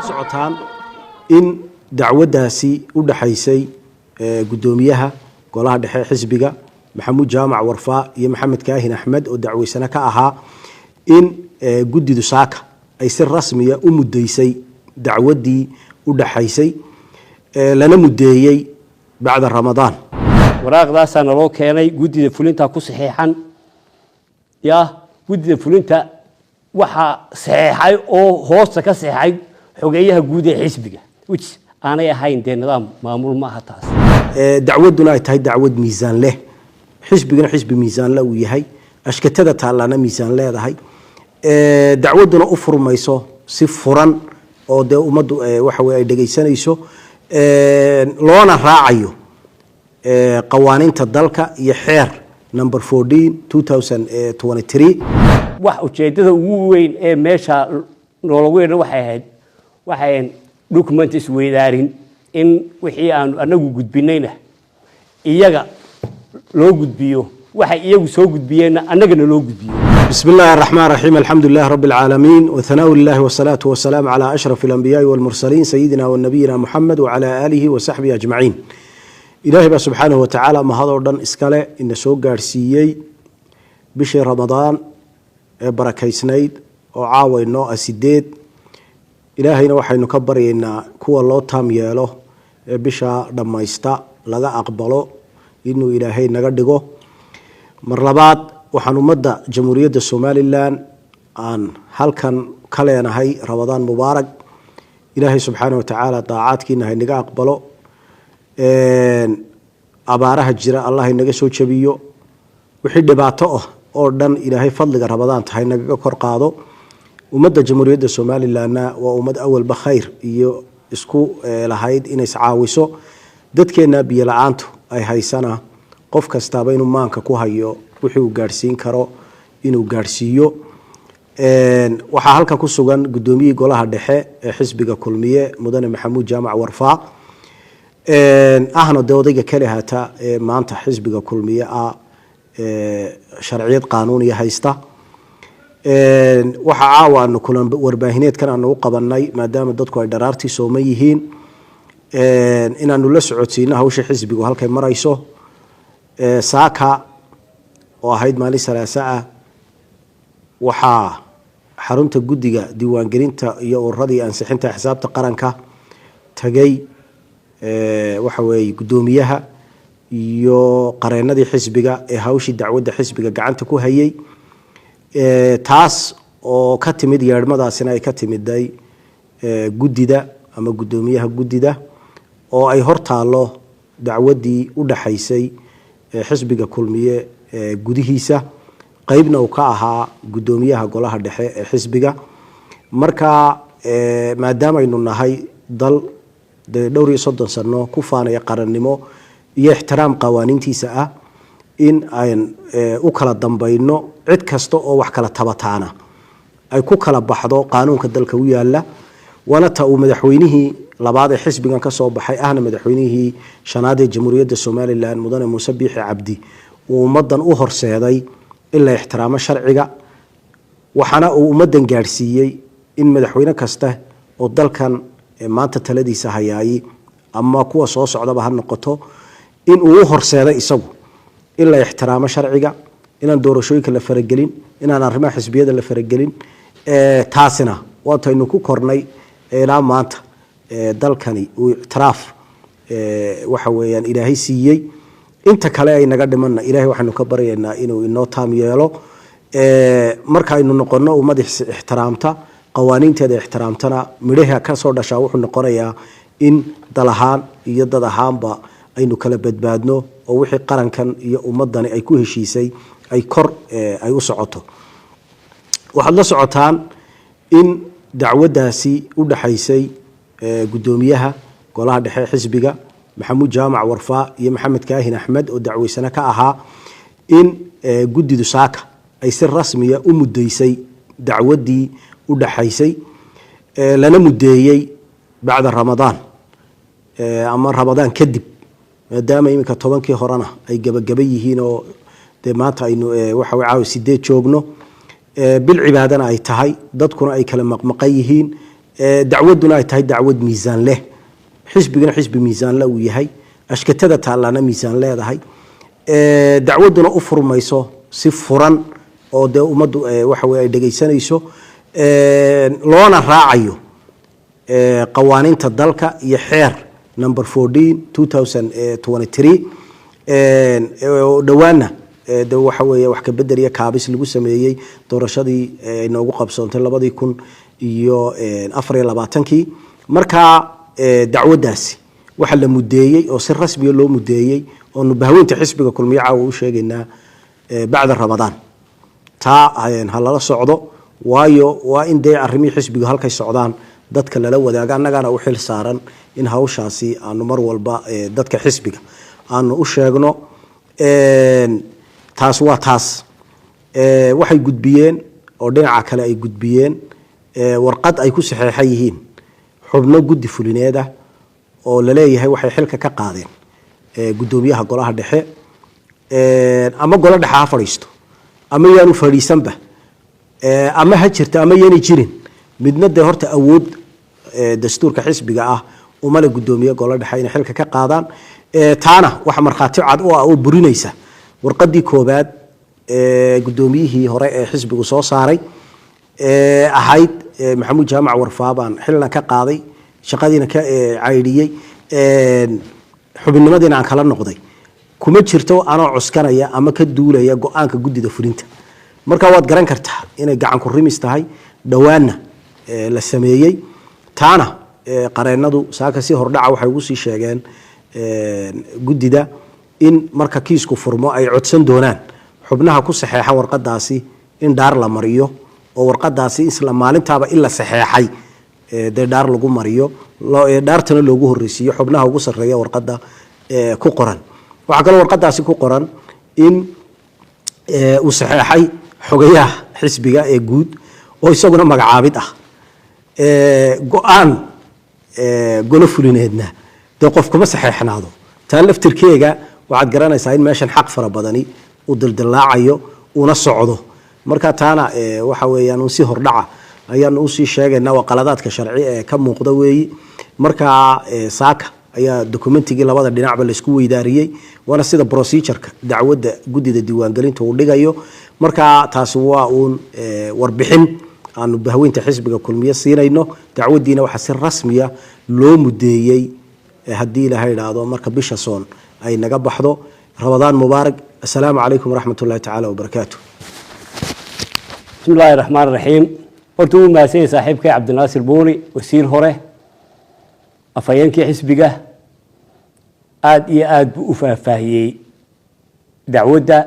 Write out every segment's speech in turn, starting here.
socotaan in dacwadaasi u dhaxaysay gudoomiyaha golaha dhexe xisbiga maxamuud jaamac warfaa iyo maxamed kaahin axmed oo dacweysana ka ahaa in guddidu saaka ay si rasmiya u mudaysay dacwadii u dhaxaysay lana mudeeyay bacda ramadaan waraaqdaasana loo keenay guddida fulinta ku saxiixan guddida fulinta waxa saxiixay oo hoosta ka saxiixay xogeeyaha guud ee xisbiga which aanay ahayn nidaam maamul ma aha taas dacwaduna ay tahay dacwad miisaan leh xisbiguna xisbi miisaan la uu yahay ashkatada taalana miisaan leedahay dacwaduna u furmayso si furan oo de umadu waxa way ay dhageysanayso loona raacayo qawaaniinta dalka iyo xeer number 14 2023 wax ujeedada ugu weyn ee meesha noolagu yeedhan waxay document isweydaarin in wixii aan anagu gudbinayna iyaga loo gudbiyo waxa iyagu soo gudbiyeen anagana loo gudbiyo بسم الله الرحمن الرحيم الحمد لله رب العالمين وثناء الله والصلاة والسلام على أشرف الأنبياء والمرسلين سيدنا والنبينا محمد وعلى آله وصحبه أجمعين إلهي سبحانه وتعالى ما هذا أردن إسكاله إن سوق قارسيي بشهر رمضان بركة سنيد وعاوي النوع أسيديد إلهي نوحي نكبر إن كو الله تام ياله بشهر لما يستا لغا أقبله إنه إلهي نقدقه مرلبات waxaan ummadda jamhuuriyadda Soomaaliland aan halkan ka leenahay Ramadaan mubaarak ilaahay subxaanahu wa ta'ala taacadkiina hay naga aqbalo abaaraha jira allah inaga soo jabiyo wixii dhibaato oo dhan ilaahay fadliga Ramadaan tahay naga kor qaado ummadda jamhuuriyadda Soomaalilandna waa ummad awalba khayr iyo isku lahayd inay iscaawiso dadkeena biyo la'aantu ay haysana qof kastaba inuu maanka ku hayo wuxuu gaarsiin karo inuu gaarsiiyo waxa halka ku sugan gudoomiyada golaha dhexe ee xisbiga kulmiye mudane maxamuud jaamac warfaa ahna doodayga kale hata maanta xisbiga kulmiye sharciyad qaanuuniya haysta waxa caawan kulan warbaahineedkan aan u qabanay maadaama dadku ay dharaartii sooma yihiin inaanu la socodsiino hawsha xisbigu halkay marayso saaka oo ahayd maalin salaasaa waxaa xarunta guddiga diiwaangelinta iyo ururadii ansixinta xisaabta qaranka tagay waxa weeye gudoomiyaha iyo qareenadii xisbiga ee hawshii dacwadda xisbiga gacanta ku hayay taas oo ka timid yeedhmadaasina ay ka timiday guddida ama gudoomiyaha guddida oo ay hortaalo dacwaddii u dhaxaysay xisbiga kulmiye gudihiisa qaybna uu ka ahaa gudoomiyaha golaha dhexe ee xisbiga marka maadaama aynu nahay dal dhowr iyo 30 sano ku faanaya qarannimo iyo ixtiraam qawaaniintiisa in aan u kala dambayno cid kasta oo wax kala tabataana ay ku kala baxdo qaanuunka dalka u yaala wana ta uu madaxweynihii labaad ee xisbigan ka soo baxay ahna madaxweynihii shanaad ee jamhuuriyadda Soomaaliland mudane Muuse Biixi Cabdi ummadan u horseeday ila ixtiraamo sharciga waxana uu ummadan gaarsiiyay in madaxweyne kasta oo dalkan maanta taladiisa hayay ama kuwa soo socdaba ha noqoto in uu u horseeday isagu ila ixtiraamo sharciga inaan doorashooyinka la faragelin inaan arrimaha xisbiyada la faragelin taasina waataynu ku kornay ilaa maanta dalkani uu itraaf waxa weeyaan ilaahay siiyay inta kale ay naga dhimanna ilaahay waxaanu ka baryaynaa inuu inoo taam yeelo marka aynu noqono ummad ixtiraamta qawaaniinteeda ixtiraamtana midhaha ka soo dhashaa wuxuu noqonayaa in dal ahaan iyo dad ahaanba aynu kala badbaadno oo wixii qarankan iyo ummadani ay ku heshiisay ay kor ay u socoto waxaad la socotaan in dacwadaasi u dhaxaysay gudoomiyaha golaha dhexe xisbiga maxamuud jaamac warfaa iyo maxamed kaahin axmed oo dacweysana ka ahaa in guddidu saaka ay si rasmiya u mudaysay dacwadii u dhaxaysay lana mudeeyay bacda ramadaan أما رمضان كدب دائما يمكن طبعا كي هرانا أي جبجبيه هنا دمات إنه وحوي عاوز سديت شوقنا بالعبادة أي تهاي ضدكنا أي كلام مقيهين دعودنا أي تهاي دعود ميزان له حزبنا حزب ميزان له وياهي أشكتها تعلنا ميزان له هذا هاي دعودنا أفر ما يسو صفرا أو ده ومد وحوي دقيسان يسو لونا راعيو قوانين تدلك يحير نمبر 14 2023 دوانا ده وحوي وحكي بدر يا كابس اللي بسميه دورشدي إنه قبصونت لبادي يكون يو أفريل لباتنكي مركا دعوة داسي وحلا مديي أو سر رسمي له مديي أنه بهوين تحسبك كل ميعة وشيء إنه بعد رمضان تا هلا الصعدة وايو وإن ده الرمي حسبك هالك السعودان dadka lala wadaaga annagana u xil saaran in hawshaasi aanu mar walba dadka xisbiga aanu u sheegno taas waa taas waxay gudbiyeen oo dhinaca kale ay gudbiyeen warqad ay ku saxeexay yihiin xubno guddi fulineeda oo la leeyahay waxay xilka ka qaadeen gudoomiyaha golaha dhexe ama golaha dhexe ha fadhiisto ama yaanu fadhiisanba ama ha jirta ama yaani jirin midna de horta awood dastuurka xisbiga ah uma la gudoomiye golaha dhexe in xilka ka qaadaan taana waxa marxaati cad oo burinaysa warqadii koobaad gudoomiyihii hore ee xisbigu soo saaray ahayd maxamuud jaamac warfaabaan xilna ka qaaday shaqadiina ka caydiyay xubinnimadina aan kala noqday kuma jirto anoo cuskanaya ama ka duulaya go'aanka guddida fulinta marka waad garan kartaa inay gacan ku rimis tahay dhawaana la sameeyay taana qareenadu saaka si hordhaca waxay ugu sii sheegeen guddida in marka kiisku furmo ay codsan doonaan xubnaha ku saxeexa warqadaasi in dhaar la mariyo oo warqadaasi isla maalintaaba ila saxeexay de dhaar lagu mariyo dhaartana loogu horeysiyo xubnaha ugu sareeya warqada ku qoran waxa kale warqadaasi ku qoran in uu saxeexay xogayaha xisbiga ee guud oo isaguna magacaabid ah go'aan golo fulineedna de qof kuma saxeexnaado taa laftirkeega waxaad garanaysaa in meeshan xaq fara badani uu dildilaacayo una socdo marka taana waxa weeyaan si hordhaca ayaan u sii sheegaynaa waa qaladaadka sharci ee ka muuqda weeyi marka saaka ayaa documentigii labada dhinacba la isku weydaariyay wana sida procedure-ka dacwadda guddida diiwaangelinta uu dhigayo marka taasi waa uun warbixin aanu bahweynta xisbiga kulmiye siinayno dacwadiina waxa si rasmiya loo mudeeyay haddii la yiraahdo marka bisha soon ay naga baxdo ramadaan mubaarak assalaamu calaykum waraxmatullaahi tacaala wabarakaatuh bismillaahi raxmaani raxiim horta uu maasay saaxiibkay cabdinaasir buuni wasiir hore afayeenkii xisbiga aad iyo aad buu u faahfaahiyey dacwadda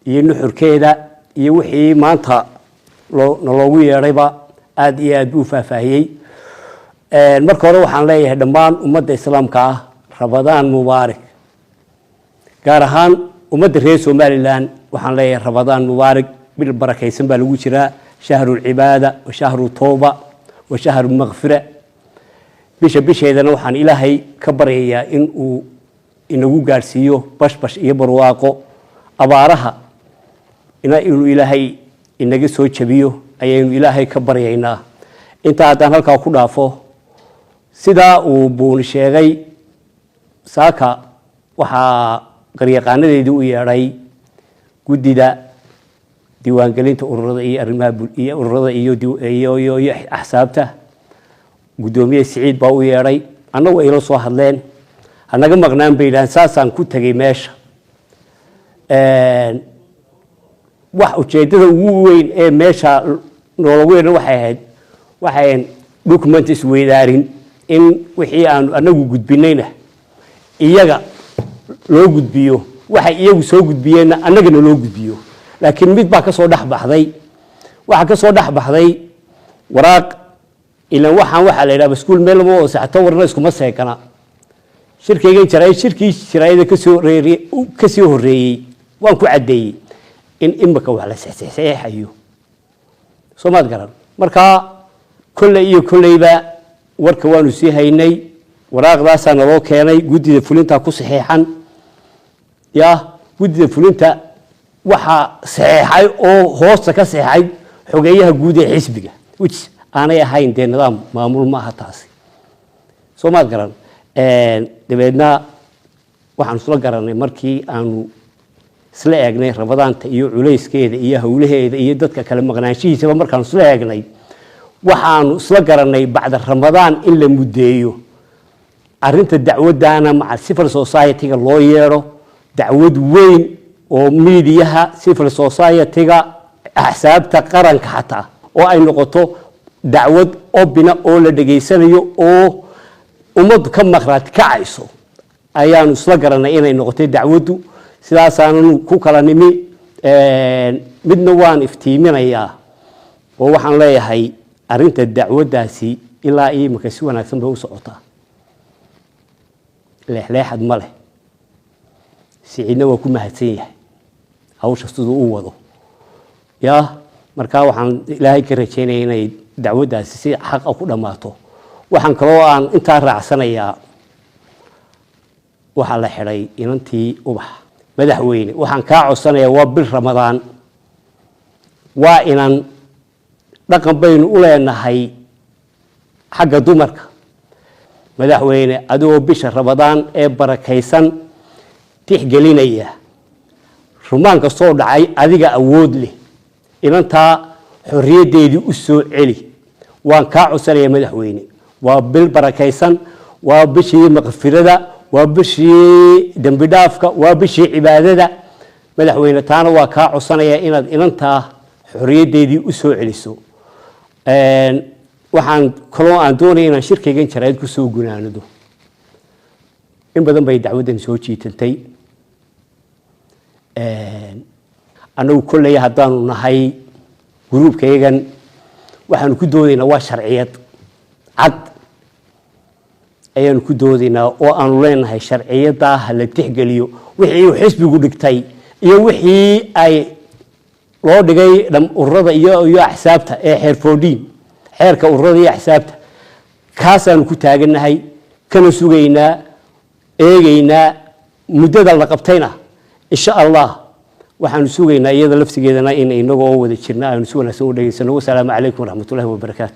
iyo nuxurkeeda iyo wixii maanta loogu yeedhayba aad iyo aad buu u faahfaahiyey marka hore waxaan leeyahay dhammaan ummadda islaamka ah ramadaan mubaarak gaar ahaan ummadda reer somalilan waxaan leeyahay ramadaan mubaarak bil barakaysan baa lagu jiraa shahru lcibaada wa shahru tooba wa shahru makfira bisheedana waxaan ilaahay ka baryayaa in uu inagu gaadhsiiyo bashbash iyo barwaaqo abaaraha inuu ilaahay inaga soo jabiyo ayaynu ilaahay ka baryaynaa intaa haddaan halkaa ku dhaafo sidaa uu buuni sheegay saaka waxaa qaryaqaanadeedii u yeedhay guddida diiwaangelinta ururada iyo arrimaha ururada iyo axsaabta gudoomiye Siciid baa u yeedhay annagu ay la soo hadleen anaga maqnaan beelaan saasaan ku tagay meesha wax ujeedada ugu weyn ee meesha noolagu yeedhan waxay document is weydaarin in wixii aan anagu gudbinayna iyaga loo gudbiyo waxa iyagu soo gudbiyeen annagana loo gudbiyo laakiin mid baa ka soo dhaxbaxday waxa ka soo dhaxbaxday waraaq ila waxa la yiraahdo school meel oo saxto warna iskuma seekana shirkeyga shiraayada ka soo horeeyay waan ku cadeeyay in imaka wax la saxeexayo Soomaad garan marka kulay iyo kulayba warka waanu sii haynay waraaqdaasa naloo keenay guddida fulinta ku saxeexan guddida fulinta waxa saxeexay oo hoosta ka saxeexay xogeeyaha guud ee xisbiga which aanay ahayn dee nidaam maamul ma aha taasi soomaad garan dabeedna waxaan isla garanay markii aanu isla eegnay rabadaanta iyo culayskeeda iyo hawlaheeda iyo dadka kale maqnaanshihiisaba markaan isla eegnay waxaanu isla garanay bacda ramadaan in la mudeeyo arinta dacwadana maca civil society-ga loo yeero dacwad weyn oo miidiyaha civil society-ga axsaabta qaranka xataa oo ay noqoto dacwad obina oo la dhageysanayo oo ummad ka maqraad kacayso ayaanu isla garanay inay noqotay dacwadu sidaasaanu ku kala nimi midna waan iftiiminayaa oo waxaan leeyahay arinta dacwadaasi ilaa imika si wanaagsan bay u socotaa leexleexad ma leh siciidna waa ku mahadsan yahay hawsha siduu u wado markaa waxaan ilaahay ka rajaynaya inay dacwadaasi si xaqa ku dhammaato waxaan kaloo aan intaa raacsanayaa waxaa la xidhay inantii ubax madaxweyne waxaan kaa codsanayaa waa bil ramadaan waa inan dhaqan baynu u leenahay xagga dumarka madaxweyne adigoo bisha ramadaan ee barakaysan tixgelinaya rumaan kastoo dhacay adiga awood leh inantaa xorriyaddeedii u soo celi waan kaa codsanayaa madaxweyne waa bil barakaysan waa bishii maqfirada waa bishii dambi dhaafka waa bishii cibaadada madaxweyne taana waa kaa codsanayaa inaad inantaa xorriyaddeedii u soo celiso waxaan kaloo aan doonaya inaan shirkaygan jaraa'id ku soo gunaanado in badan bay dacwaddan soo jiitantay annagu kolley haddaanu nahay gruubkaygan waxaanu ku doodaynaa waa sharciyad cad ayaanu ku doodaynaa oo aanu leenahay sharciyaddaa ha la tixgeliyo wixii uu xisbigu dhigtay iyo wixii ay loo dhigay ururada iyo axsaabta ee xeer foodhiin xeerka ururada iyo axsaabta kaasaanu ku taagannahay kana sugaynaa eegaynaa muddada la qabtayna insha allah waxaanu sugaynaa iyada laftigeedana in inagoo wada jirna aanu si wanaagsan u dhageysano wasalaamu calaykum waraxmatullaahi wabarakaatu